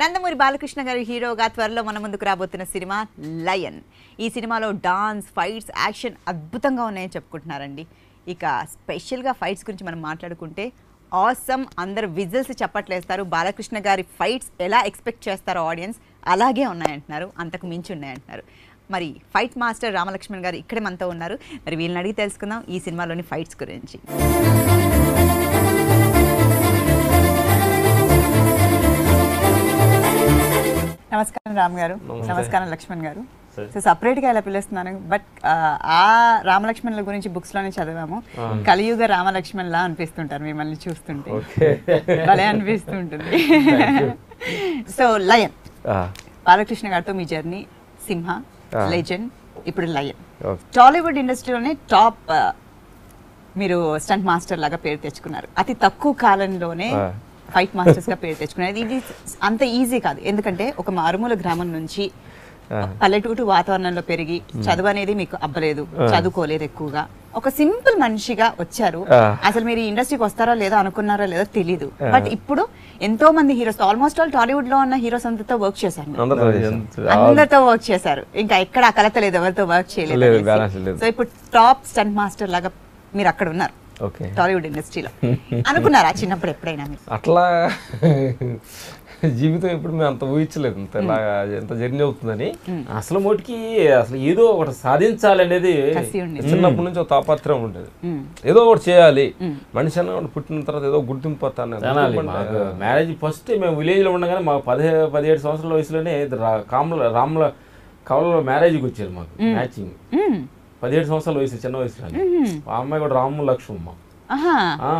నందమూరి బాలకృష్ణ గారి హీరోగా త్వరలో మన ముందుకు రాబోతున్న సినిమా లయన్. ఈ సినిమాలో డాన్స్, ఫైట్స్, యాక్షన్ అద్భుతంగా ఉన్నాయని చెప్పుకుంటున్నారండి. ఇక స్పెషల్గా ఫైట్స్ గురించి మనం మాట్లాడుకుంటే ఆసమ్, అందరు విజిల్స్ చప్పట్లేస్తారు. బాలకృష్ణ గారి ఫైట్స్ ఎలా ఎక్స్పెక్ట్ చేస్తారో ఆడియన్స్ అలాగే ఉన్నాయంటున్నారు, అంతకు మించి ఉన్నాయంటున్నారు. మరి ఫైట్ మాస్టర్ రామలక్ష్మణ్ గారు ఇక్కడే మనతో ఉన్నారు. మరి వీళ్ళని అడిగి తెలుసుకుందాం ఈ సినిమాలోని ఫైట్స్ గురించి. నమస్కారం రామ్ గారు. నమస్కారం లక్ష్మణ్ గారు. సో సపరేట్గా ఎలా పిలుస్తున్నాను, బట్ ఆ రామలక్ష్మణుల గురించి బుక్స్లోనే చదివాము. కలియుగ రామలక్ష్మణ్లా అనిపిస్తుంటారు మిమ్మల్ని చూస్తుంటే, భలే అనిపిస్తుంటుంది. సో లయన్, బాలకృష్ణ గారితో మీ జర్నీ, సింహ, లెజెండ్, ఇప్పుడు లయన్. టాలీవుడ్ ఇండస్ట్రీలోనే టాప్ మీరు స్టంట్ మాస్టర్ లాగా పేరు తెచ్చుకున్నారు. అతి తక్కువ కాలంలోనే ఫైట్ మాస్టర్స్ గా పేరు తెచ్చుకునేది ఇది అంత ఈజీ కాదు. ఎందుకంటే ఒక మారుమూల గ్రామం నుంచి పల్లెటూరు వాతావరణంలో పెరిగి చదువు అనేది మీకు అబ్బలేదు, చదువుకోలేదు ఎక్కువగా, ఒక సింపుల్ మనిషిగా వచ్చారు. అసలు మీరు ఈ ఇండస్ట్రీకి వస్తారో లేదో అనుకున్నారో లేదో తెలీదు. బట్ ఇప్పుడు ఎంతో మంది హీరోస్, ఆల్మోస్ట్ ఆల్ టాలీవుడ్ లో ఉన్న హీరోస్ అందరితో వర్క్ చేశారు, అందరితో వర్క్ చేశారు. ఇంకా ఎక్కడ కలత లేదు, ఎవరితో వర్క్ చేయలేదు. సో ఇప్పుడు టాప్ స్టంట్ మాస్టర్ లాగా మీరు అక్కడ ఉన్నారు టాలీవుడ్ ఇండస్ట్రీలో. అనుకున్నారా చిన్నప్పుడు ఎప్పుడైనా? అట్లా జీవితం ఎప్పుడు మేము అంత ఊహించలేదు ఎంత జర్నీ అవుతుందని. అసలు మోటికి అసలు ఏదో ఒకటి సాధించాలనేది చిన్నప్పటి నుంచి ఒక తాపత్రయం ఉండేది. ఏదో ఒకటి చేయాలి, మనిషి అన్న పుట్టిన తర్వాత ఏదో గుర్తింపు వస్తాను. మ్యారేజ్ ఫస్ట్ మేము విలేజ్ లో ఉండగానే మాకు 17 సంవత్సరాల వయసులోనే కవలలో మ్యారేజ్కి వచ్చారు. మాకు మ్యాచింగ్ 17 సంవత్సరాల వయసు, చిన్న వయసులో. ఆ అమ్మాయి కూడా రాము లక్ష్మమ్మ.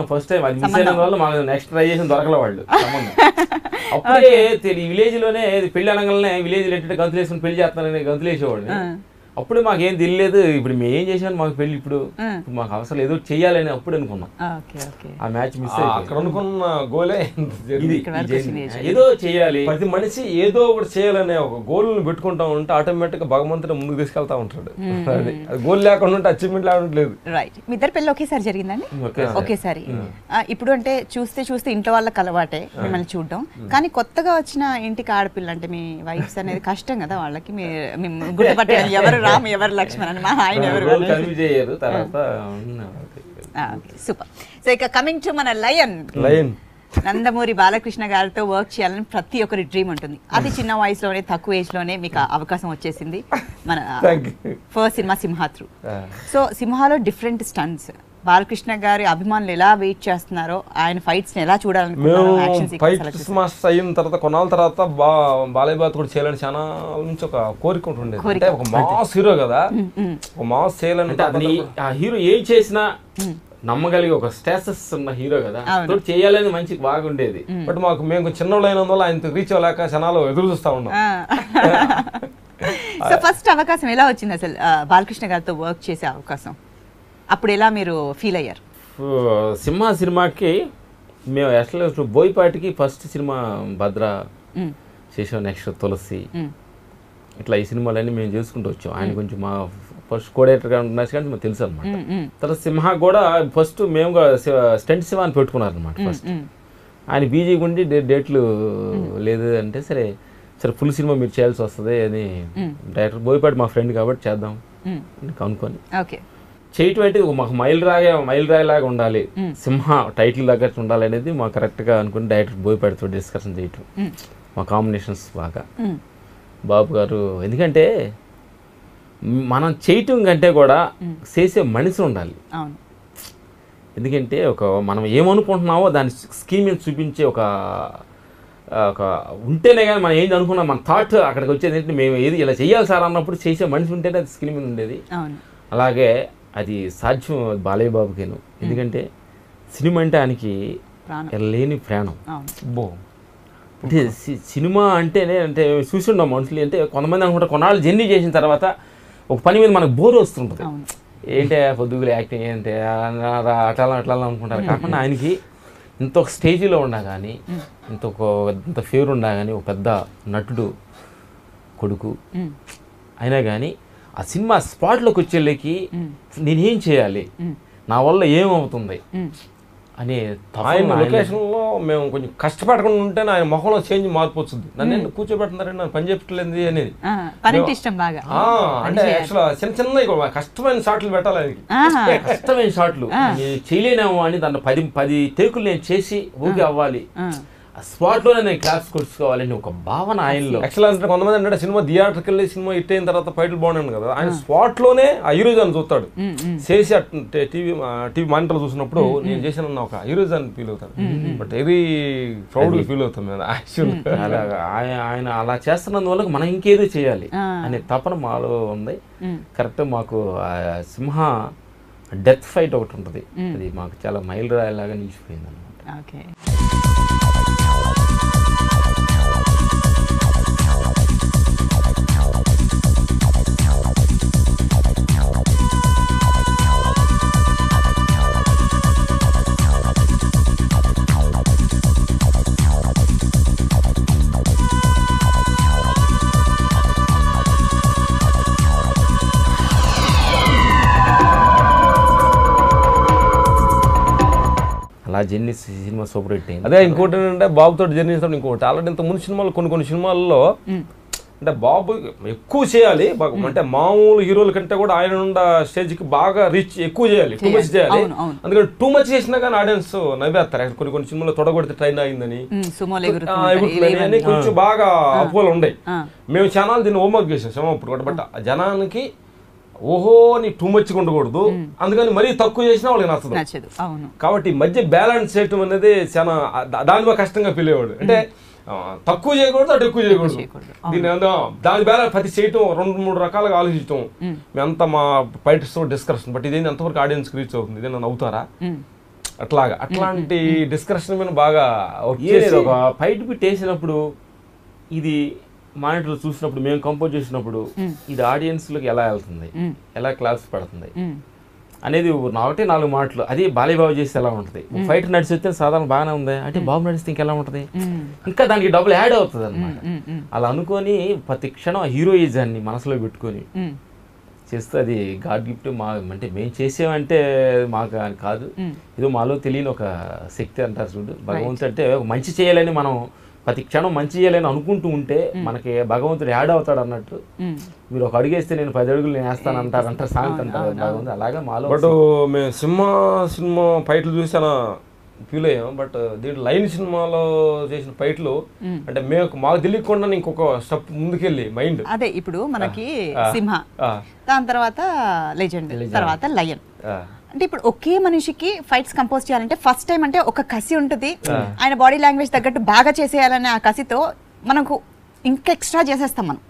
ఫస్ట్ టైం అది మిస్ అయిన వల్ల మాకు నెక్స్ట్ ట్రై చేసిన దొరకలే వాళ్ళు సంబంధం. అప్పుడే విలేజ్ లోనే పెళ్లి అనగానే విలేజ్ ఏంటంటే గంతులు వేసుకుని పెళ్లి చేస్తానని గంతులు వేసేవాడిని. అప్పుడే మాకేం తెలియదు ఇప్పుడు మేము ఏం చేసాను, మాకు పెళ్లి ఇప్పుడు మాకు అవసరం ఏదో చెయ్యాలని అప్పుడు అనుకున్నాం. ఆ మ్యాచ్ మిస్ అక్కడ అనుకున్న గోలే ఏదో చెయ్యాలి. ప్రతి మనిషి ఏదో ఒకటి చేయాలనే ఒక గోల్ పెట్టుకుంటా ఉంటే ఆటోమేటిక్ గా భగవంతుడు ముందుకు తీసుకెళ్తా ఉంటాడు. అది గోల్ లేకుండా ఉంటే అచీవ్మెంట్ లేవట్లేదు. రైట్. మీ ఇద్దరు పెళ్లి ఒకేసారి జరిగిందండి? ఒకేసారి. ఇప్పుడు అంటే చూస్తే ఇంట్లో వాళ్ళకి అలవాటే మిమ్మల్ని చూడడం, కానీ కొత్తగా వచ్చిన ఇంటికి ఆడపిల్ల అంటే మీ వైఫ్స్ అనేది కష్టం కదా వాళ్ళకి. మేము గుర్తుపట్టాలి ఎవరు రామ్ ఎవరు లక్ష్మణ్ అని, మా ఆయన ఎవరు. సూపర్. సో ఇక కమింగ్ టు మన లయన్. నందమూరి బాలకృష్ణ గారితో వర్క్ చేయాలని ప్రతి ఒక్కరి డ్రీమ్ ఉంటుంది. అది చిన్న వయసులోనే, తక్కువ ఏజ్ లోనే మీకు అవకాశం వచ్చేసింది. మన first cinema Simha through. So సింహాలో డిఫరెంట్ స్టంట్స్, బాలకృష్ణ గారి అభిమానులు ఎలా వెయిట్ చేస్తున్నారో, ఆయన ఫైట్స్ ఎలా చూడాలనుకుంటున్నారో, అయిన తర్వాత కొన్నాళ్ళ తర్వాత బాలయ్య బాత్ కూడా చేయాలని చాలా నుంచి ఒక కోరిక ఉండేది. అంటే ఒక మాస్ హీరో కదా, ఒక మాస్ చేయాలని. ఆ హీరో ఏం చేసినా నమ్మగలిగి ఒక స్టేటస్ ఉన్న హీరో కదా, చేయాలని మంచి బాగుండేది. బట్ మేము చిన్నోళ్ళు అయినందువల్ల ఆయన రీచ్ అవ్వలేక క్షణాలు ఎదురు చూస్తా ఉన్నాం. సో ఫస్ట్ అవకాశం ఎలా వచ్చింది అసలు బాలకృష్ణ గారితో వర్క్ చేసే అవకాశం? అప్పుడు ఎలా మీరు ఫీల్ అయ్యారు? సింహ సినిమాకి మేము యాక్చువల్గా బోయపాటికి ఫస్ట్ సినిమా భద్ర చేసాం, నెక్స్ట్ తులసి, ఇట్లా ఈ సినిమాలన్నీ మేము చేసుకుంటూ వచ్చాం. ఆయన కొంచెం మా ఫస్ట్ కోఆర్డినేటర్గా ఉన్న కానీ మాకు తెలుసు అనమాట. తర్వాత సింహ కూడా ఫస్ట్ మేము స్టంట్ సినిమా అని పెట్టుకున్నారు అనమాట. ఫస్ట్ ఆయన బీజీ ఉండి డేట్లు లేదు అంటే సరే ఫుల్ సినిమా మీరు చేయాల్సి వస్తుంది అని డైరెక్టర్ బోయపాటి మా ఫ్రెండ్ కాబట్టి చేద్దాం అనుకొని చేయటం అంటే మాకు మైల్ రాయిలాగా ఉండాలి, సింహ టైటిల్ దగ్గర ఉండాలి అనేది మాకు కరెక్ట్గా అనుకుని డైరెక్టర్ బోయపాటితో డిస్కషన్ చేయటం. మా కాంబినేషన్స్ బాగా బాబు గారు, ఎందుకంటే మనం చేయటం కంటే కూడా చేసే మనిషి ఉండాలి. ఎందుకంటే మనం ఏమనుకుంటున్నామో దాని స్కీమ్ చూపించే ఒక ఉంటేనే కానీ మనం ఏంటి అనుకున్నాం, మన థాట్ అక్కడికి వచ్చేది ఏంటంటే మేము ఏది ఇలా చెయ్యాలి సార్ అన్నప్పుడు చేసే మనిషి ఉంటేనే అది స్క్రీన్ మీద ఉండేది. అలాగే అది సాధ్యం బాలయ్య బాబుకేను. ఎందుకంటే సినిమా అంటే ఆయనకి లేని ప్రాణం. అంటే సినిమా అంటేనే అంటే చూసిండాం మనుషులు అంటే కొంతమంది అనుకుంటారు కొన్నాళ్ళు జర్నీ చేసిన తర్వాత ఒక పని మీద మనకు బోర్ వస్తుంటుంది. ఏంటంటే పొద్దుగులు యాక్టింగ్ ఏంటంటే అట్లా అనుకుంటారు. కాకుండా ఆయనకి ఇంత ఒక స్టేజీలో ఉన్నా కానీ, ఇంత ఫేవర్ ఉన్నా కానీ, ఒక పెద్ద నటుడు కొడుకు అయినా కానీ ఆ సినిమా స్పాట్లోకి వచ్చేళ్ళకి నేనేం చేయాలి, నా వల్ల ఏమవుతుంది అనే ఆయన లొకేషన్లో మేము కొంచెం కష్టపడకుండా ఉంటేనే ఆయన మొహంలో చేంజ్ మార్పు వచ్చింది. నన్ను ఎందుకు కూర్చోబెడుతున్నారంటే నన్ను పని చెప్పట్లేదు అనేది అంటే యాక్చువల్ చిన్న చిన్న కష్టమైన షాట్లు పెట్టాలి ఆయనకి. కష్టమైన షాట్లు చేయలేనేమో అని దాన్ని 10 టేకులు నేను చేసి ఊకే అవ్వాలి, స్పాట్ లోనే నేను క్లాప్స్ కొట్టుకోవాలని ఒక భావన ఆయనలో. యాక్చువల్ అంటే కొంతమంది అంటే సినిమా థియేటర్కి వెళ్ళి సినిమా హిట్ అయిన తర్వాత ఫైట్లు బాగున్నాను కదా, ఆయన స్పాట్ లోనే ఆ హీరోయిజన్ చూస్తాడు. చేసి టీవీ మానిటర్ చూసినప్పుడు నేను చేసిన ఒక హీరోయిజన్ ఫీల్ అవుతాను, బట్ వెరీ ప్రౌడ్ ఫీల్ అవుతాను ఆయన అలా చేస్తున్నందువల్ల మనం ఇంకేదో చేయాలి అనే తపన మాలో ఉంది. కరెక్ట్ మాకు సింహ డెత్ ఫైట్ ఒకటి ఉంటుంది, అది మాకు చాలా మైల్ రాయలాగా నిలిచిపోయింది అనమాట. అలా జర్నీ సినిమా సూపర్ హిట్ అయింది. అదే ఇంకోటి ఏంటంటే బాబుతో జర్నీ చేస్తాడు. ఇంకోటి ఆల్రెడీ ఇంత ముందు సినిమాలు కొన్ని సినిమాల్లో అంటే బాబు ఎక్కువ చేయాలి, అంటే మామూలు హీరోల కంటే కూడా ఆయన నుండి స్టేజ్కి బాగా రీచ్ ఎక్కువ చేయాలి, టూ మచ్ చేయాలి. అందుకని టూ మచ్ చేసినా కానీ ఆడియన్స్ నవ్వేస్తారు. కొన్ని సినిమాలో తొడగొడితే ట్రైన్ అయిందని ఎగురుతుందని కొంచెం బాగా అపోలు ఉన్నాయి. మేము ఛానల్ దీన్ని హోంవర్క్ చేసాం సినిమా ఇప్పుడు, బట్ జనానికి ఓహో నీ టూ మచ్గా ఉండకూడదు, అందుకని మరీ తక్కువ చేసినా వాళ్ళకి నచ్చదు. కాబట్టి మధ్య బ్యాలెన్స్ చేయటం అనేది చాలా దానిలో కష్టంగా ఫీల్ అయ్యేవాడు. అంటే తక్కువ చేయకూడదు, అటు ఎక్కువ చేయకూడదు. దీని దాని బ్యాలెన్స్ ప్రతి చేయటం 2-3 రకాలుగా ఆలోచించటం. మేమంతా మా ఫైటర్స్ డిస్కషన్, బట్ ఇదేంటి ఎంతవరకు ఆడియన్స్ రీచ్ అవుతుంది, ఇదే నన్ను అవుతారా అట్లాంటి డిస్కషన్ మీద బాగా ఒక ఫైట్ బిట్ వేసినప్పుడు ఇది మానిటర్ చూసినప్పుడు మేము కంపోజ్ చేసినప్పుడు ఇది ఆడియన్స్లోకి ఎలా వెళ్తుంది, ఎలా క్లాస్ పడుతుంది అనేది 4 మాటలు. అది బాలయ్యబాబు చేస్తే ఎలా ఉంటుంది, ఫైట్ నడిచితే సాధారణ బాగానే ఉంది అంటే బాబు నడిస్తే ఇంకెలా ఉంటుంది, ఇంకా దానికి డబ్బులు యాడ్ అవుతుంది అనమాట. అలా అనుకొని ప్రతి క్షణం హీరోయిజాన్ని మనసులో పెట్టుకొని చేస్తే అది గాడ్ గిఫ్ట్. అంటే మేము చేసేమంటే మాకు కాదు, ఏదో మాలో తెలియని ఒక శక్తి అంటారు చూడు, భగవంతుడు అంటే మంచి చేయాలని మనం ప్రతి క్షణం మంచి చేయాలని అనుకుంటూ ఉంటే మనకి భగవంతుడు యాడ్ అవుతాడు అన్నట్టు. మీరు ఒక అడుగేస్తే నేను 10 అడుగులు నేను వేస్తాను అంటారు సాంగ్ అంటారు భగవంతుడు. అలాగే మాలో బట్ మేము సినిమా ఫైట్లు చూసి అలా ఫీల్ అయ్యాం. బట్ దీంట్లో లైన్ సినిమాలో చేసిన ఫైట్లు అంటే మాకు తెలియకుండా ఇంకొక స్టెప్ ముందుకెళ్ళి మైండ్. అదే ఇప్పుడు మనకి సింహ, దాని తర్వాత లెజెండ్, తర్వాత లయన్. అంటే ఇప్పుడు ఒకే మనిషికి ఫైట్స్ కంపోజ్ చేయాలంటే ఫస్ట్ టైం అంటే ఒక కసి ఉంటుంది, ఆయన బాడీ లాంగ్వేజ్ తగ్గట్టు బాగా చేసేయాలనే ఆ కసితో మనకు ఇంకా ఎక్స్ట్రా చేసేస్తాం. మనం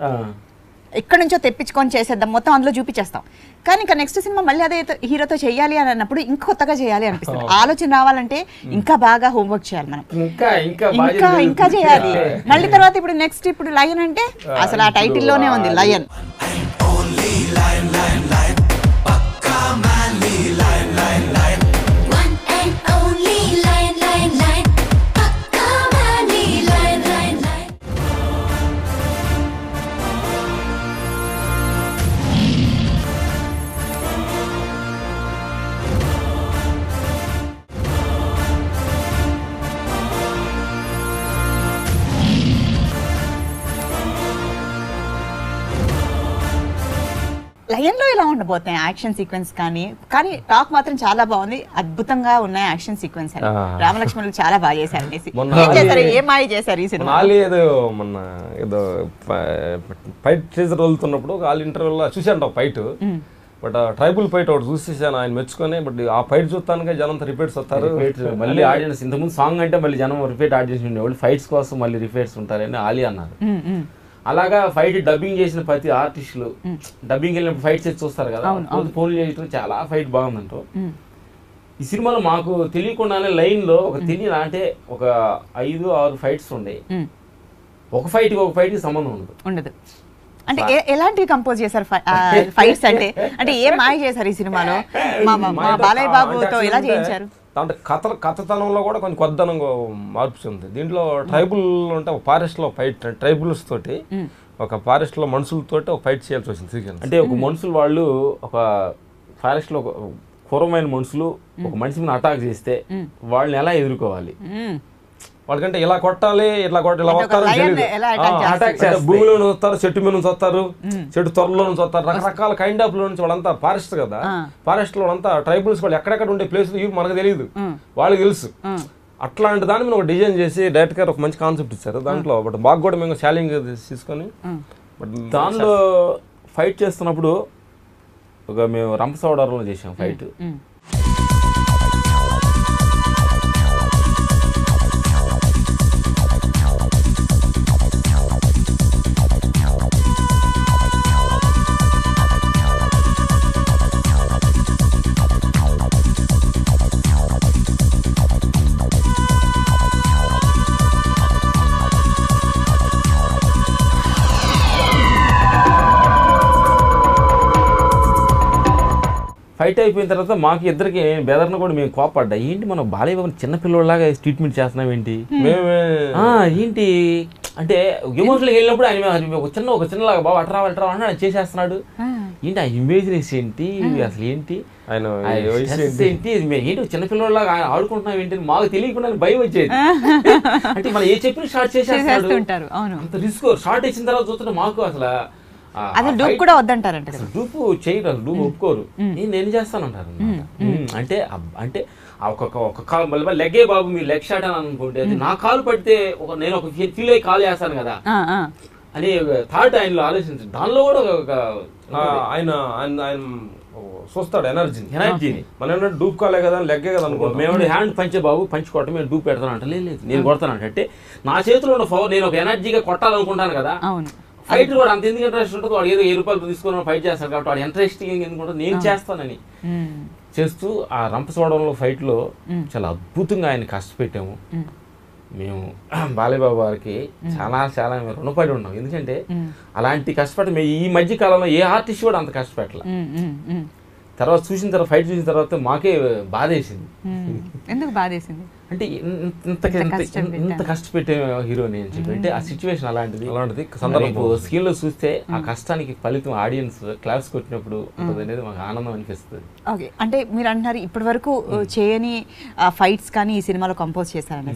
ఎక్కడి నుంచో తెప్పించుకొని చేసేద్దాం, మొత్తం అందులో చూపించేస్తాం. కానీ ఇంకా నెక్స్ట్ సినిమా మళ్ళీ అదే హీరోతో చేయాలి అని అన్నప్పుడు ఇంకా కొత్తగా చేయాలి అనిపిస్తుంది. ఆలోచన రావాలంటే ఇంకా బాగా హోంవర్క్ చేయాలి మనం, ఇంకా చేయాలి. మళ్ళీ తర్వాత ఇప్పుడు నెక్స్ట్ ఇప్పుడు లయన్ అంటే అసలు ఆ టైటిల్లోనే ఉంది లయన్. లయన్లో ఇలా ఉండబోతాయి యాక్షన్ సీక్వెన్స్, కానీ టాక్ మాత్రం చాలా బాగుంది, అద్భుతంగా ఉన్నాయి యాక్షన్ సీక్వెన్స్ అని. రామలక్ష్మణులు చాలా బాగా చేశారు. ఏం మాయ చేశారు ఈ సినిమా? ఏదో మొన్న ఏదో ఫైట్ టీజర్ వదులుతున్నప్పుడు వాళ్ళ ఇంటర్వ్యూలో చూసాను ఫైట్, బట్ ట్రైబుల్ ఫైట్ ఒకటి చూసేసాను ఆయన మెచ్చుకొని. బట్ ఆ ఫైట్ చూస్తానికి జనం రిపీట్స్ వస్తారు, మళ్ళీ ఆడియన్స్. ఇంతకుముందు సాంగ్ అంటే మళ్ళీ జనం రిపీట్ ఆడియన్స్ ఉండేవాళ్ళు, ఫైట్స్ కోసం మళ్ళీ రిపీట్స్ ఉంటారని ఆలి అన్నారు. అలాగా ఫైట్ డబ్బింగ్ చేసిన ప్రతి ఆర్టిస్టులు డబ్బింగ్ వెళ్ళినప్పుడు ఫైట్ చేసి చూస్తారు కదా, ఫోన్లు చేయటం చాలా ఫైట్ బాగుందంటూ. ఈ సినిమాలో మాకు తెలియకుండానే లైన్ లో ఒక తెలియని అంటే ఒక 5-6 ఫైట్స్ ఉండేవి. ఒక ఫైట్ కి సంబంధం ఉండదు. అంటే ఎలాంటివి కంపోజ్ చేశారు ఫైట్స్? అంటే ఏం మాయ చేశారు ఈ సినిమాలో? మా బాలయ్య బాబుతో ఎలా చేయించారు? అంటే కథతనంలో కూడా కొంచెం కొత్తదనంగా మార్పు ఉంది. దీంట్లో ట్రైబుల్ అంటే ఒక ఫారెస్ట్ లో ఫైట్, ట్రైబుల్స్ తోటి ఒక ఫారెస్ట్ లో మనుషులతో ఒక ఫైట్ చేయాల్సి వచ్చింది. అంటే ఒక మనుషులు వాళ్ళు ఒక ఫారెస్ట్ లో క్రూరమైన మనుషులు ఒక మనిషి మీద అటాక్ చేస్తే వాళ్ళని ఎలా ఎదుర్కోవాలి, వాళ్ళకంటే ఇలా కొట్టాలి, ఇలా వస్తారు, భూమిలో నుంచి వస్తారు, చెట్టు మీద నుంచి వస్తారు, చెట్టు త్వరలో నుంచి వస్తారు, రకరకాల కైండ్ ఆఫ్ లో నుంచి వాళ్ళంతా ఫారెస్ట్ కదా, ఫారెస్ట్ లో వాళ్ళంతా ట్రైబల్స్ వాళ్ళు ఎక్కడెక్కడ ఉండే ప్లేస్ మనకు తెలియదు, వాళ్ళకి తెలుసు. అట్లాంటి దాన్ని మనం ఒక డిజైన్ చేసి డైరెక్ట్ గారు ఒక మంచి కాన్సెప్ట్ ఇచ్చారు. దాంట్లో బట్ బాగా కూడా మేము ఛాలెంజ్ తీసుకొని దానిలో ఫైట్ చేస్తున్నప్పుడు మేము రంపసోడవరంలో చేసాం ఫైట్. ఫైట్ అయిపోయిన తర్వాత మాకు ఇద్దరికి బెదర్న కూడా మేము కోపడ్డా, ఏంటి మనం బాలయ్యబాబుని చిన్నపిల్లలాగా ట్రీట్మెంట్ చేస్తున్నాం ఏంటి, ఏంటి అంటే ఎమోషనల్గా వెళ్ళినప్పుడు ఆయన ఒక చిన్నలాగా బాబు అట్రా అని ఆయన చేసేస్తున్నాడు, ఏంటి ఆ ఇమేజినెస్ ఏంటి, అసలు ఏంటి ఏంటి ఏంటి చిన్నపిల్లలాగా ఆడుకుంటున్నాం ఏంటి మాకు తెలియకుండా భయం వచ్చేది. అంటే మనం ఏ చెప్పిన స్టార్ట్ చేసేస్తాడు, అంత రిస్క్ స్టార్ట్ ఇచ్చిన తర్వాత చూస్తుంటే మాకు అసలు డూప్ కూడా వద్దంటారంట, డూప్ చేయరు, అసలు డూప్ ఒప్పుకోరు, నేను చేస్తానంటారు. అంటే అంటే ఒక లెగ్గే బాబు మీరు లెగ్ షాట్ అని అనుకుంటే అది నా కాలు పడితే నేను ఒక ఫీల్ అయ్యి కాలు చేస్తాను కదా అని థాట్ ఆయనలో ఆలోచించారు. దానిలో కూడా ఆయన చూస్తాడు ఎనర్జీని. మన డూప్ కాలే కదా లెగ్గే కదా అనుకో, మేము హ్యాండ్ పంచే బాబు పంచి కొట్ట మేము డూప్ పెడతాను అంటే లేదు నేను కొడతాను అంటే నా చేతిలో ఉన్న పవర్ నేను ఒక ఎనర్జీగా కొట్టాలనుకుంటాను కదా. ఫైట్ కూడా అంత ఎందుకు ఇంట్రెస్ట్ ఉంటుంది, వాడు ఏదో 1000 రూపాయలు తీసుకొని ఫైట్ చేస్తాడు కాబట్టి వాడు ఇంట్రెస్టింగ్ ఎందుకుంటే నేను చేస్తానని చేస్తూ ఆ రంపచోడవరంలో ఫైట్ లో చాలా అద్భుతంగా ఆయన కష్టపెట్టాము. మేము బాలయ్యబాబు గారికి చాలా చాలా రుణపడి ఉన్నాం. ఎందుకంటే అలాంటి కష్టపడి ఈ మధ్య కాలంలో ఏ ఆర్టిస్ట్ కూడా అంత కష్టపెట్టలే. తర్వాత ఫైట్ చూసిన తర్వాత మాకే బాధేసింది. ఎందుకు బాధేసింది అంటే ఇంత కష్టపెట్టే హీరోని అని చెప్పి, అంటే ఆ సిచ్యువేషన్ అలాంటిది స్క్రీన్ లో చూస్తే ఆ కష్టానికి ఫలితం ఆడియన్స్ క్లాప్స్ కొట్టినప్పుడు ఉంటుంది అనేది మాకు ఆనందం అనిపిస్తుంది. ఓకే, అంటే మీరు అంటున్నారు ఇప్పటి వరకు చేయని ఫైట్స్ కానీ ఈ సినిమాలో కంపోజ్ చేశారని,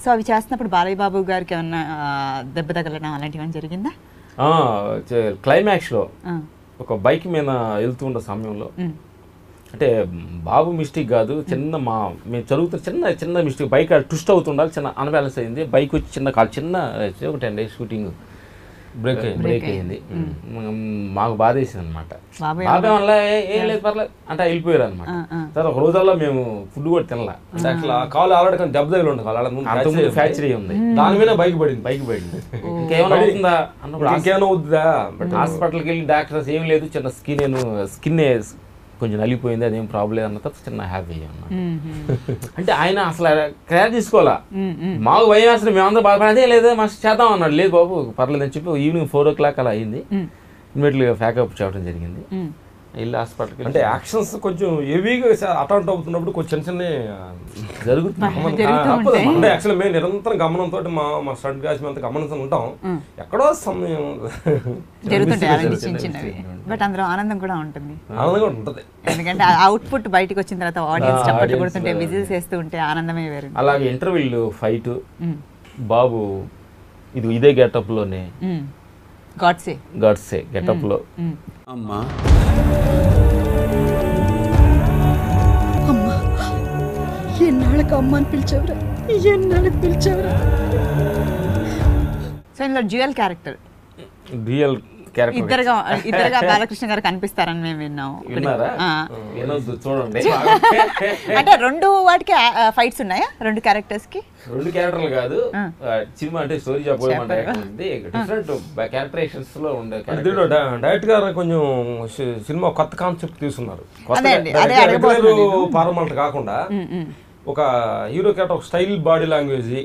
సో అవి చేస్తున్నప్పుడు బాలయ్యబాబు గారికి ఏమన్నా దెబ్బ తగలడం అలాంటివి జరిగిందా? క్లైమాక్స్ లో ఒక బైక్ మీద వెళ్తున్న సమయంలో, అంటే బాబు మిస్టేక్ కాదు, మేము చదువుతున్న చిన్న మిస్టేక్, బైక్ ట్విస్ట్ అవుతుండాలి, చిన్న అన్బ్యాలెన్స్ అయింది, బైక్ వచ్చి చిన్న ఒక 10 days షూటింగ్ బ్రేక్ అయింది. మాకు బాధ వేసింది అనమాట. బాబాయ్ వల్ల ఏం లేదు పర్లేదు అంటే వెళ్ళిపోయారు అనమాట. తర్వాత ఒక రోజుల్లో మేము ఫుడ్ కూడా తినలే, అంటే అట్లా కాలు ఆడడానికి దెబ్బ తగిలి ఉంటుంది, ఫ్యాక్టరీ ఉంది, దాని మీద బైక్ పడింది. ఇంకేమైనా అవుతుందా అన్నప్పుడు ఇంకేమైనా అవుతుందా, బట్ హాస్పిటల్కి వెళ్ళి డాక్టర్స్ ఏం లేదు, చిన్న స్కిన్ కొంచెం నలిగిపోయింది, అదేం ప్రాబ్లం అన్న తర్వాత చిన్న హ్యాపీ అన్నమాట. అంటే ఆయన అసలు కేర్ తీసుకోవాలా, మాకు భయం అసలు మేమందరూ బాధపడి అదే లేదా మస్తు చేద్దాం అన్నాడు, లేదు బాబు పర్లేదు అని చెప్పి ఈవినింగ్ 4 o'clock అలా అయింది, ఇమ్మీడియట్గా ప్యాకప్ చేయడం జరిగింది. వెళ్ళి హాస్పిటల్కి అంటే యాక్షన్స్ కొంచెం హెవీగా అటెంప్ట్ అవుతున్నప్పుడు కొంచెం చిన్న జరుగుతుంది. అంటే యాక్చువల్లీ మేము నిరంతరం గమనంతో మా స్టంట్ గాస్ అంత గమనంతో ఉంటాం, ఎక్కడో సమయం బట్ అందులో ఆనందం కూడా ఉంటుంది, ఆనందంగా ఉంటుంది. ఎందుకంటే అవుట్పుట్ బయటకు వచ్చిన తర్వాత ఆడియన్స్ చప్పట్లు కొడుతుంటే విజిల్స్ వేస్తూ ఉంటే ఆనందమే వేరు. అలాగే ఇంటర్వ్యూలు ఫైట్ బాబు ఇదే గెటప్ లోనే గాడ్సే గెటప్ లో అమ్మా ఎన్నాళ్ళకి అమ్మ అని పిలిచావురా, ఎన్నాళ్ళకి పిలిచావురా. సో ఇందులో డ్యూయల్ క్యారెక్టర్ ఇద్దరుగా బాలకృష్ణ గారు కనిపిస్తారని మేము విన్నాము. చూడండి, అంటే 2 వాటికి ఫైట్స్ ఉన్నాయా 2 క్యారెక్టర్స్ కి? 2 క్యారెక్టర్లు కాదు, సినిమా అంటే స్టోరీ చెప్పబోయమంటే డిఫరెంట్ క్యారెక్టరైజేషన్స్ లో ఉండే. డైరెక్ట్ గా కొంచెం సినిమా కొత్త కాన్సెప్ట్ తీసుకున్నారు, పారమల్ట్ కాకుండా ఒక హీరో క్యారెక్టర్, ఒక స్టైల్ బాడీ లాంగ్వేజ్,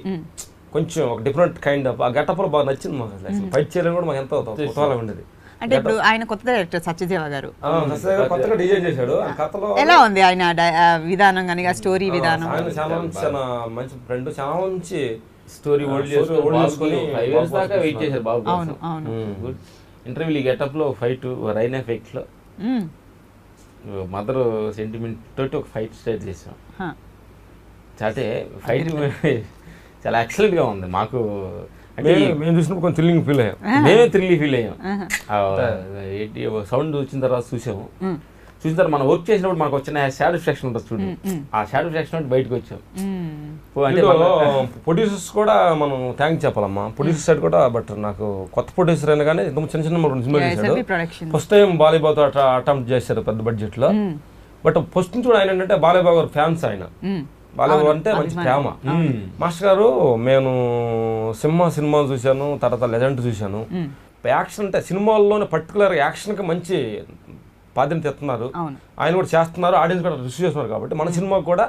కొంచెం ఒక డిఫరెంట్ కైండ్ ఆఫ్ ఆ గెటప్ బాగా నచ్చింది మాకు. అసలు ఫైట్ చేయడం కూడా మాకు ఎంతో కుతూహలం ఉండేది. అంటే ఇప్పుడు ఆయన కొత్త డైరెక్టర్ సత్యదేవ గారు కొత్తగా డిజైన్ చేశాడు. ఎలా ఉంది ఆయన విధానం కానీ స్టోరీ విధానం? ఆయన చాలా మంచి ఫ్రెండ్, చాలా మంచి స్టోరీ దాకా వెయిట్ చేశారు బాబు. అవును అవును. ఇంటర్వ్యూ గెటప్ లో ఫైట్ రైన్ ఎఫెక్ట్ లో మదర్ సెంటిమెంట్ తోటి ఒక ఫైట్ స్టార్ట్ చేసాం. అంటే ఫైట్ చాలా ఎక్సలెంట్గా ఉంది మాకు. అంటే మేము చూసినప్పుడు కొంచెం థ్రిల్లింగ్ ఫీల్ అయ్యాం. మేమే థ్రిల్లీ ఫీల్ అయ్యాం. సౌండ్ వచ్చిన తర్వాత చూసాము. చూసిన తర్వాత మనం వర్క్ చేసినప్పుడు మనకు వచ్చిన సాటిస్ఫాక్షన్ ఉంటుంది చూడు, ఆ సాటిస్ఫాక్షన్ బయటకు వచ్చాం. ప్రొడ్యూసర్స్ కూడా మనం థ్యాంక్ చెప్పాలమ్మా. ప్రొడ్యూసర్ సైడ్ కూడా బట్ నాకు కొత్త ప్రొడ్యూసర్ అయినా కానీ ఇంత చిన్న చిన్న సినిమా చేశాడు. ఫస్ట్ టైం బాలీబాబు అటెంప్ట్ చేశారు పెద్ద బడ్జెట్ లో. బట్ ఫస్ట్ నుంచి కూడా ఆయన ఏంటంటే బాలీబాబు గారు ఫ్యాన్స్. ఆయన బాలీబాబు అంటే మంచి ప్రేమ. మాస్టర్ గారు నేను సినిమా చూశాను, తర్వాత లెజెండ్ చూశాను. యాక్షన్ అంటే సినిమాల్లోనే పర్టికులర్ యాక్షన్ కి మంచి ప్రాధాన్యత ఇస్తున్నారు. ఆయన కూడా చేస్తున్నారు, ఆడియన్స్ కూడా రిసీవ్ చేస్తున్నారు. కాబట్టి మన సినిమా కూడా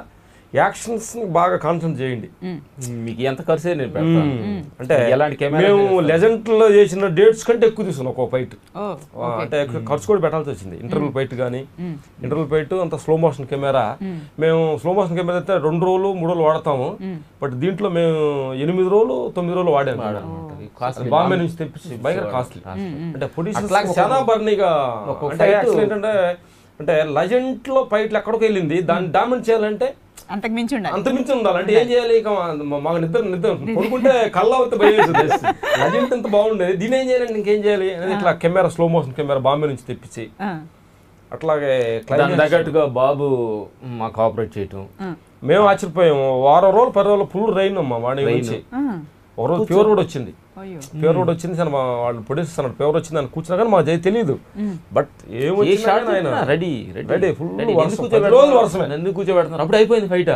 యాక్షన్స్ బాగా కాన్సన్ట్రేట్ చేయండి. మీకు ఎంత ఖర్చు అంటే మేము లెజెండ్ లో చేసిన డేట్స్ కంటే ఎక్కువ తీసుకున్నాం ఒక ఫైట్. అంటే ఖర్చు కూడా పెట్టాల్సి వచ్చింది. ఇంటర్వ్యూ ఫైట్ కానీ ఇంటర్వ్యూ ఫైట్ అంత స్లో మోషన్ కెమెరా. మేము స్లో మోషన్ కెమెరా అయితే 2 రోజులు 3 రోజులు వాడతాము. బట్ దీంట్లో మేము 8 రోజులు 9 రోజులు వాడాము. బాంబే నుంచి తెప్పించి భయంకర కాస్ట్లీ. అంటే ప్రొడ్యూసర్ చాలా బర్నీగా అంటే లెజెండ్ లో ఫైట్లు ఎక్కడికి వెళ్ళింది, దాన్ని డామినేట్ చేయాలంటే అంతకు మించి ఉండాలి. అంటే ఏం చేయాలి, ఇక మాకు నిద్ర పడుకుంటే కళ్ళ అవుతే భయం. లెజెండ్ ఎంత బాగుండేది, దీని ఏం చేయాలంటే ఇంకేం చేయాలి అనేది ఇట్లా camera slow motion camera Bombay నుంచి తెప్పించి అట్లాగే తగ్గట్టుగా బాబు మాకు ఆపరేట్ చేయటం మేము ఆశ్చర్యపోయాము. వారం రోజులు 10 రోజులు ఫుల్ రైన్ అమ్మా. వాడి నుంచి ఒక రోజు ప్యూర్ రోడ్ వచ్చింది. ప్యూర్ రోడ్ వచ్చింది సార్, వాళ్ళు ప్రొడ్యూసర్ అన్నాడు ప్యూర్ వచ్చింది అని కూర్చున్నా కానీ మాకు తెలియదు. బట్ రెడీ ఫుల్ ఎందుకు కూర్చోబెడుతున్నారు. అప్పుడు అయిపోయింది ఫైట్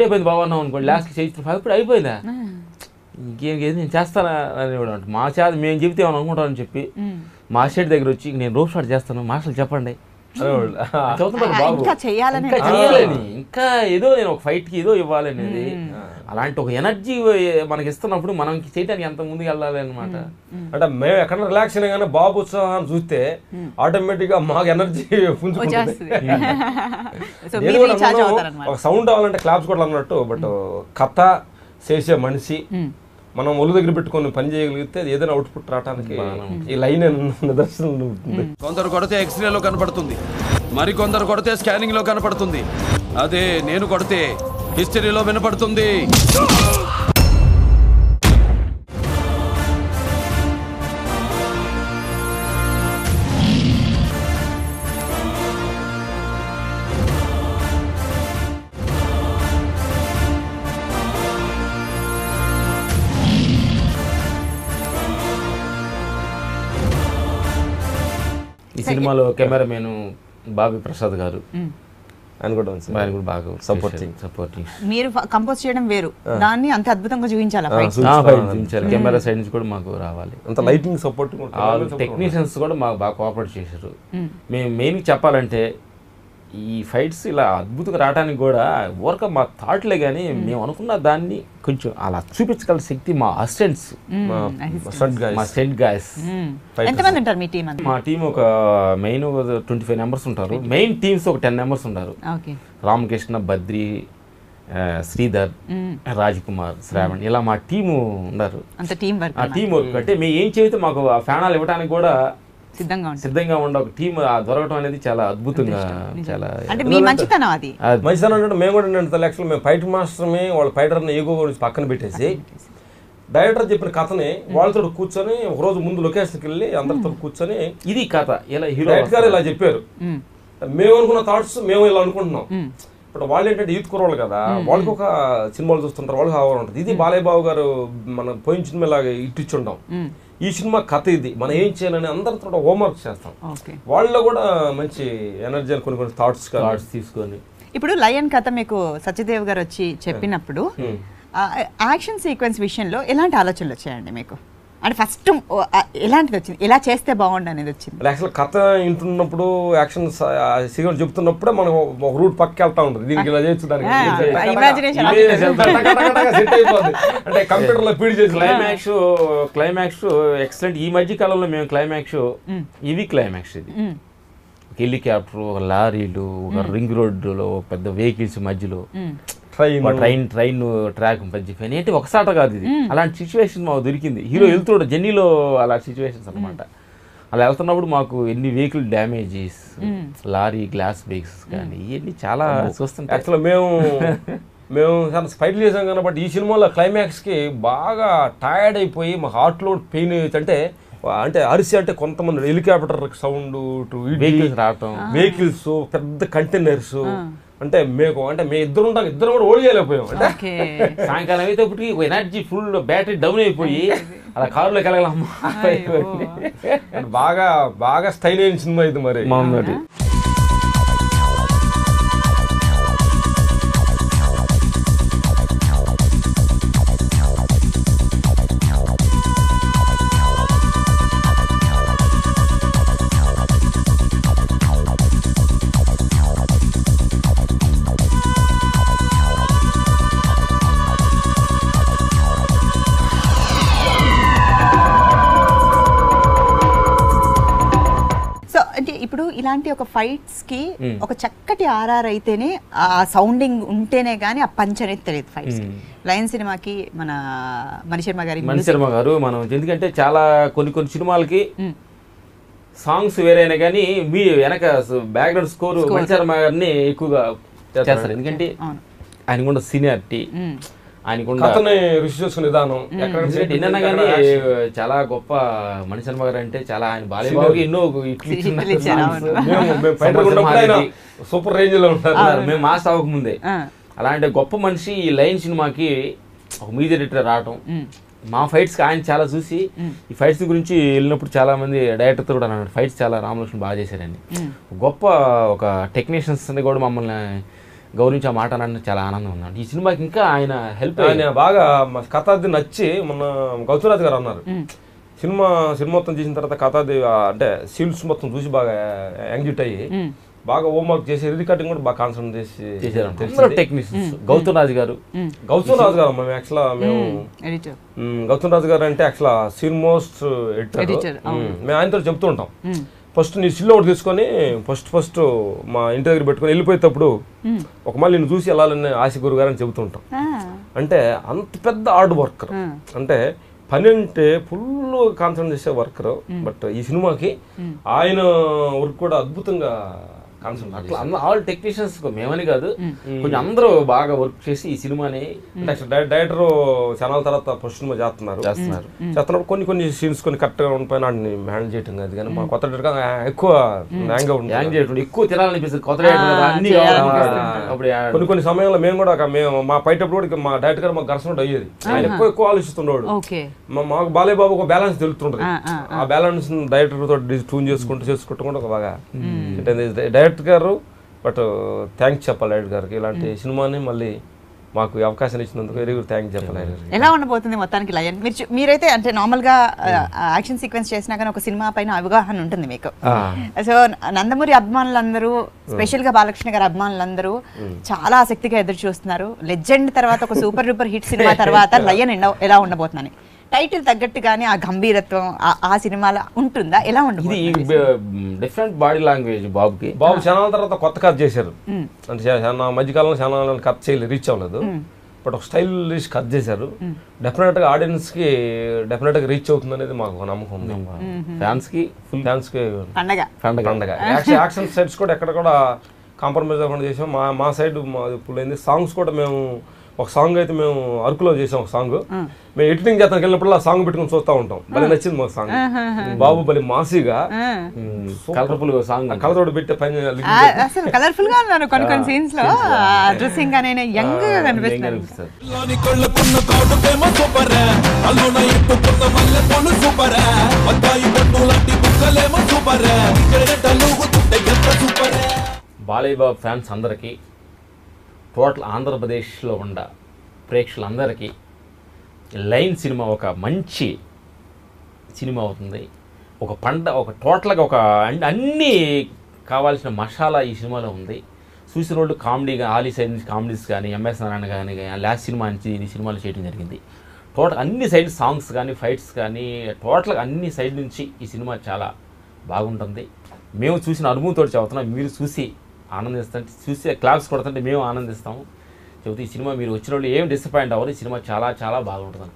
అయిపోయింది బాబు అన్నాం అనుకోండి. లాస్ట్ చేసి అప్పుడు అయిపోయిందా, ఇంకేం నేను చేస్తానా అని మా చేత మేము చెబితే ఏమని అనుకుంటామని చెప్పి మా షెడ్ దగ్గర వచ్చి నేను రోప్ షాట్ చేస్తాను మాస్టర్లు చెప్పండి బాబు, ఇంకా ఏదో నేను ఒక ఫైట్ కి ఏదో ఇవ్వాలి అనేది. అలాంటి ఒక ఎనర్జీ మనకి ఇస్తున్నప్పుడు మనం చేయడానికి ఎంత ముందుకు వెళ్ళాలి అనమాట. అంటే మేము ఎక్కడ రిలాక్స్ అయినా కానీ బాబు ఉత్సాహాన్ని చూస్తే ఆటోమేటిక్ గా మాకు ఎనర్జీ ఒక సౌండ్ అవ్వాలంటే క్లాప్స్ కూడా అన్నట్టు. బట్ కథ చేసే మనిషి మనం ఒళ్ళు దగ్గర పెట్టుకొని పని చేయగలిగితే ఏదైనా అవుట్పుట్ రావడానికి ఈ లైన్ నిదర్శనం ఉంటుంది. కొందరు కొడితే ఎక్స్రేలో కనపడుతుంది, మరి కొందరు కొడితే స్కానింగ్ లో కనపడుతుంది. అదే నేను కొడితే హిస్టరీలో వినపడుతుంది. ఈ సినిమాలో కెమెరామెన్ బాబీ ప్రసాద్ గారు, ఆయన కూడా బాగా సపోర్టింగ్. మీరు కంపోజ్ చేయడం వేరు, దాన్ని అంత అద్భుతంగా చూపించాలి. కెమెరా సైడ్ నుంచి కూడా మాకు రావాలి, అంత లైటింగ్ సపోర్ట్. టెక్నీషియన్స్ కూడా మాకు బాగా కోఆపరేట్ చేశారు. మేము మెయిన్ చెప్పాలంటే ఈ ఫైట్స్ ఇలా అద్భుతంగా రావడానికి కూడా ఊరక మా థాట్లే కానీ మేము అనుకున్న దాన్ని కొంచెం అలా చూపించగల శక్తి మా అసిస్టెంట్స్, మా స్టెంట్ గాయస్. మా టీం ఒక మెయిన్ 25 మెంబర్స్ ఉంటారు. మెయిన్ టీమ్స్ ఒక 10 మెంబర్స్ ఉంటారు. రామకృష్ణ, బద్రి, శ్రీధర్, రాజ్ కుమార్, శ్రావణ్, ఇలా మా టీము ఉన్నారు. ఆ టీం వర్క్ అంటే మేము ఏం చెబితే మాకు ఆ ఫ్యానాలు ఇవ్వడానికి కూడా సిద్ధంగా ఉండే ఒక టీం దొరకడం అనేది చాలా అద్భుతంగా, చాలా మంచితనం అంటే మేము కూడా యాక్చువల్ మేము ఫైట్ మాస్టర్ని వాళ్ళ ఫైటర్ని ఈగో గురించి పక్కన పెట్టేసి డైరెక్టర్ చెప్పిన కథని వాళ్ళతో కూర్చొని ఒక రోజు ముందు లొకేషన్కి వెళ్ళి అందరితో కూర్చొని ఇది కథ ఇలా హీరో గారు ఇలా చెప్పారు, మేము అనుకున్న థాట్స్ మేము ఇలా అనుకుంటున్నాం. ఇప్పుడు వాళ్ళు ఏంటంటే యూత్ కుర్రోళ్ళు కదా, వాళ్ళకి ఒక సినిమాలు చూస్తుంటారు, వాళ్ళకి ఆవరణ ఉంటుంది. ఇది బాలయ్య బాబు గారు మన పోయిన సినిమా లాగా ఇట్టించుంటాం. ఈ సినిమా కథ ఇది, మనం ఏం చేయాలని అందరితో హోంవర్క్ చేస్తాం. వాళ్ళలో కూడా మంచి ఎనర్జీ అని కొన్ని థాట్స్ తీసుకొని. ఇప్పుడు లయన్ కథ మీకు సత్యదేవ్ గారు వచ్చి చెప్పినప్పుడు యాక్షన్ సీక్వెన్స్ విషయంలో ఎలాంటి ఆలోచనలు వచ్చాయండి మీకు? అంటే ఫస్ట్ ఎలాంటిది వచ్చింది, ఎలా చేస్తే బాగుండు అనేది వచ్చింది? యాక్చువల్ కథ వింటున్నప్పుడు యాక్షన్ సీక్వెన్స్ చెప్తున్నప్పుడే మనం ఒక రూట్ పక్కకి వెళ్తా ఉంటుంది. దీనికి ఇలా చేయొచ్చు, దానికి అంటే కంప్యూటర్ లో ఫీడ్ చేసి క్లైమాక్స్ ఎక్సలెంట్. ఈ మధ్య కాలంలో మేము క్లైమాక్స్ ఇది హెలికాప్టర్, ఒక లారీలు, ఒక రింగ్ రోడ్డులో పెద్ద వెహికల్స్ మధ్యలో ట్రైన్ ట్రాక్ మధ్య ఏంటి ఒకసాట కాదు ఇది. అలాంటి సిచ్యువేషన్ మాకు దొరికింది. హీరో వెళ్తుండే జర్నీలో అలాంటి సిచ్యువేషన్స్ అనమాట. అలా వెళ్తున్నప్పుడు మాకు ఎన్ని vehicle damages, lorry glass brakes కానీ ఇవన్నీ చాలా చూస్తుంటాం. యాక్చువల్గా మేము ఫైట్లు చేసాం కాబట్టి ఈ సినిమాలో క్లైమాక్స్కి బాగా టైర్డ్ అయిపోయి మా హార్ట్లో పెయిన్ అంటే అరిసి అంటే కొంతమంది హెలికాప్టర్ సౌండ్, వెహికల్స్ రావటం, వెహికల్స్, పెద్ద కంటైనర్స్, అంటే మేము ఇద్దరు కూడా ఓడియలేకపోయాం. అంటే సాయంకాలం అయితే ఇప్పటికి ఎనర్జీ ఫుల్ బ్యాటరీ డౌన్ అయిపోయి అలా కారులోకి వెళ్ళగలమ్మా. బాగా బాగా స్టైల్ అయిన సినిమా ఇది మరి. ఇప్పుడు ఇలాంటి ఒక ఫైట్స్ కి ఒక చక్కటి ఆర్ఆర్ అయితేనే, ఆ సౌండింగ్ ఉంటేనే గానీ ఆ పంచ్ అనేది తెలియదు ఫైట్స్. లయన్ సినిమాకి మన మణిశర్మ గారు మనం ఎందుకంటే చాలా కొన్ని సినిమాలకి సాంగ్స్ వేరైనా కానీ మీ వెనక బ్యాక్గ్రౌండ్ స్కోర్ మణిశర్మ గారిని ఎక్కువగా చేస్తారు. ఎందుకంటే ఆయనకున్న సీనియారిటీ, రుచి చూసుకునే విధానం ఎన్నైనా కానీ చాలా గొప్ప మణిశర్మ గారు అంటే చాలా ఆయన బాలీబాబుకి ఎన్నో సూపర్ రేంజ్ లో ఉంటారు. మేము మాస్ అవ్వకముందే అలాంటి గొప్ప మనిషి ఈ లైన్ సినిమాకి ఒక మ్యూజిక్ డైరెక్టర్ రావటం, మా ఫైట్స్ ఆయన చాలా చూసి ఈ ఫైట్స్ గురించి వెళ్ళినప్పుడు చాలా మంది డైరెక్టర్తో కూడా అన్నాడు ఫైట్స్ చాలా రామలక్ష్మణ్ బాగా చేశారండి. గొప్ప ఒక టెక్నీషియన్స్ కూడా మమ్మల్ని గౌరవించి ఆ మాట అన్న చాలా ఆనందం ఉందండి. ఈ సినిమాకి ఇంకా ఆయన హెల్ప్ ఆయన బాగా కథ అది నచ్చి మొన్న గౌతరాజ్ గారు అన్నారు సినిమా మొత్తం చేసిన తర్వాత కథ అది అంటే సీల్స్ మొత్తం చూసి బాగా యాంగ్జిట్ అయ్యి బాగా హోంవర్క్ చేసి రికార్డింగ్ కూడా బాగా కాన్సన్ట్రేట్ చేసి చేశారు టెక్నీషియన్స్. గౌతమ్ రాజు గారు మేము యాక్చువల్గా గౌతమ్ రాజు గారు అంటే యాక్చువల్గా సీమోస్ట్ ఎడిటర్. మేము ఆయనతో చెప్తూ ఉంటాం ఫస్ట్ నీ సిల్ ఒకటి తీసుకొని ఫస్ట్ మా ఇంటి దగ్గర పెట్టుకొని వెళ్ళిపోయేటప్పుడు ఒక మళ్ళీ నేను చూసి వెళ్ళాలని ఆశ గురు గారు అని చెబుతుంటాం. అంటే అంత పెద్ద హార్డ్ వర్కర్, అంటే పని అంటే ఫుల్ కాన్సన్ట్రేట్ చేసే వర్కర్. బట్ ఈ సినిమాకి ఆయన వర్క్ కూడా అద్భుతంగా ఆల్ టెక్నీషియన్స్ మేమని కాదు కొంచెం అందరూ బాగా వర్క్ చేసి ఈ సినిమాని డైరెక్టర్ చాలా తర్వాత ఫస్ట్ సినిమా చేస్తున్నారు కొన్ని సీన్స్ కొన్ని కరెక్ట్ గా ఉండిపోయినా హ్యాండిల్ చేయటం కాదు. కానీ మా కొత్త డైరెక్టర్ ఎక్కువ ఎక్కువ తినాలనిపిస్తుంది కొత్త కొన్ని సమయంలో మేము కూడా మా పైటప్పుడు కూడా మా డైరెక్టర్ గారు మాకు ఘర్షణ అయ్యేది. ఆయన ఎక్కువ ఆలోచిస్తుండేవాడు. మాకు బాలేబాబు ఒక బ్యాలెన్స్ తెలుస్తుంటది. ఆ బ్యాలెన్స్ డైరెక్టర్ తో ట్యూన్ చేసుకుంటూ కూడా బాగా డైరెక్టర్ గారు. బట్ థ్యాంక్స్ చెప్పాలి డైరెక్టర్ గారికి, ఇలాంటి సినిమాని మళ్ళీ మాకు అవకాశం ఇచ్చినందుకు వెరీ గుడ్ థ్యాంక్స్ చెప్పాలి. ఎలా ఉండబోతుంది మొత్తానికి లయన్? మీరైతే అంటే నార్మల్ గా యాక్షన్ సీక్వెన్స్ చేసినా కానీ ఒక సినిమా పైన అవగాహన ఉంటుంది మీకు. సో నందమూరి అభిమానులందరూ, స్పెషల్ గా బాలకృష్ణ గారి అభిమానులందరూ చాలా ఆసక్తిగా ఎదురు చూస్తున్నారు. లెజెండ్ తర్వాత ఒక సూపర్ డూపర్ హిట్ సినిమా తర్వాత లయన్ ఎలా ఉండబోతుందని. టైటిల్ తగ్గట్టుగానే ఆ గంభీరత్వం ఆ సినిమాలో ఉంటుందా? ఎలా ఉంటుంది? ఇది డిఫరెంట్ బాడీ లాంగ్వేజ్ బాబు చాలా తర్వాత కొత్త కథ చేశారు. అంటే మధ్యకాలంలో చాలా కథ చేయలేదు, రీచ్ అవ్వలేదు. బట్ ఒక స్టైల్ కథ చేశారు. డెఫినెట్ గా ఆడియన్స్ కి డెఫినెట్ గా రీచ్ అవుతుంది అనేది మాకు నమ్మకం ఉంది. ఫ్యాన్స్ కి పండగ. యాక్షన్ సైడ్స్ కూడా ఎక్కడ కూడా కాంప్రమైజ్ అవ్వకుండా చేసాం. మా సైడ్ ఇప్పుడు సాంగ్స్ కూడా మేము ఒక సాంగ్ అయితే మేము అరకులో చేసాం. ఒక సాంగ్ మేము ఎడిటింగ్ చేస్తానికి వెళ్ళినప్పుడు ఆ సాంగ్ పెట్టుకుని చూస్తూ ఉంటాం. భలే నచ్చింది మాకు సాంగ్. బాబు భలే మాసిగా కలర్ఫుల్ సాంగ్, కలర్ పెట్టే పని కలర్ఫుల్ గా ఉన్నారు కొన్ని సీన్స్ లో. డ్రెస్సింగ్ అనేది యంగ్ గా కనిపిస్తుంది. బాలీబాబు ఫ్యాన్స్ అందరికీ, టోటల్ ఆంధ్రప్రదేశ్లో ఉన్న ప్రేక్షకులందరికీ లైన్ సినిమా ఒక మంచి సినిమా అవుతుంది. ఒక టోటల్గా ఒక అన్నీ కావాల్సిన మసాలా ఈ సినిమాలో ఉంది. చూసిన వాళ్ళు కామెడీగా ఆలీ సైడ్ నుంచి కామెడీస్ కానీ, ఎంఎస్ నారాయణ కానీ లాస్ట్ సినిమా నుంచి ఈ సినిమాలో చేయడం జరిగింది. టోటల్ అన్ని సైడ్ సాంగ్స్ కానీ, ఫైట్స్ కానీ, టోటల్గా అన్ని సైడ్ నుంచి ఈ సినిమా చాలా బాగుంటుంది. మేము చూసిన అనుభవంతో చెబుతున్నాం. మీరు చూసి ఆనందిస్తుంటే, చూసి క్లాప్స్ కొడుతుంటే మేము ఆనందిస్తాము. చెబుతూ ఈ సినిమా మీరు వచ్చిన వాళ్ళు ఏం డిసప్పాయింట్ అవ్వరు. ఈ సినిమా చాలా చాలా బాగుంటుంది.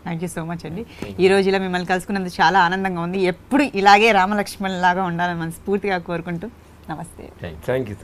థ్యాంక్ యూ సో మచ్ అండి. ఈ రోజు ఇలా మిమ్మల్ని కలుసుకున్నందుకు చాలా ఆనందంగా ఉంది. ఎప్పుడు ఇలాగే రామలక్ష్మణ్ లాగా ఉండాలని మనస్ఫూర్తిగా కోరుకుంటూ నమస్తే. Thank you.